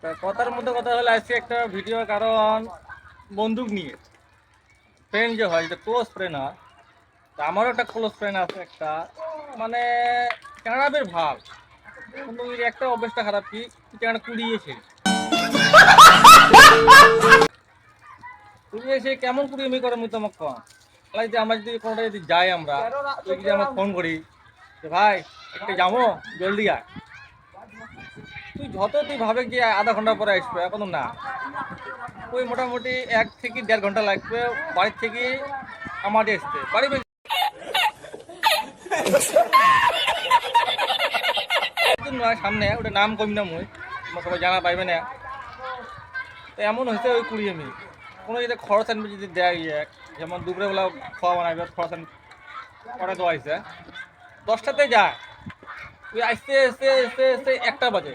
তা কথার মধ্যে কথা হলো আজকে একটা ভিডিও, কারণ বন্দুক নিয়ে ফ্রেন্ড যে হয়, যেটা ক্লোজ ফ্রেন্ড হয়, তা আমারও একটা ক্লোজ ফ্রেন্ড আছে একটা, মানে চাঁড়াবের ভাব, কিন্তু ওই একটা অভ্যাসটা খারাপ কি, চাঁড়া কুড়িয়েছে। কুড়িয়েছে কেমন কুড়িয়ে করে মুই তোমাকে কম লাইক যে আমরা যদি কোনোটা যদি যাই, আমরা তুই যদি আমরা ফোন করি যে ভাই একটা যাবো, জলদি আয়, তুই ভাবে যে আধা ঘন্টা পরে আসবে, এখন না, ওই মোটামুটি 1 থেকে 1.5 ঘন্টা লাগবে বাড়ির থেকে আমার আসতে। বাড়ি নয় সামনে, ওটা নাম কম না মুই, তোমার সবাই জানা পাইবে না। তো এমন হয়েছে ওই 20 মিনিট কোনো যদি খরচ আনবে যদি দেয় ইয়ে, যেমন দুপুরেবেলা খাওয়া বানাবে খরচ আন করে দেওয়া হয়েছে 10টাতে যায়, তুই আসতে আসতে আসতে আসতে 1টা বাজে।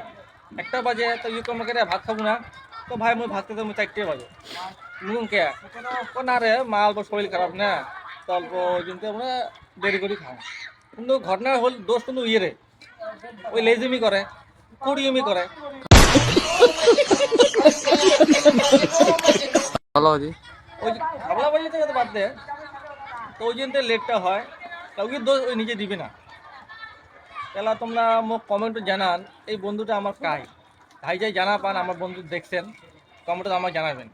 1টা বাজে তো ইয়ে আমাকে ভাত খাবো না, তো ভাই মুই ভাত খেতে মুই 4টে বাজে নুন কে ও না রে মাল শরীর খারাপ না, তো অল্প কিন্তু আমরা দেরি করে খাও। কিন্তু ঘটনা হল দোষ কিন্তু ইয়ে রে, ওই লেজিমি করে, কুড়িমি করে। ভালো জি। ওই যে খাবলা বাজে তো বাদ দে, তো ওই জন্য লেটটা হয়, তা ওই দোষ ওই নিজে দিবে না। তাহলে তোমরা মোক কমেন্টে জানান এই বন্ধুটা আমার কাই, ভাই যাই জানা পান আমার বন্ধু দেখছেন, কমেন্টে আমার জানাবেন।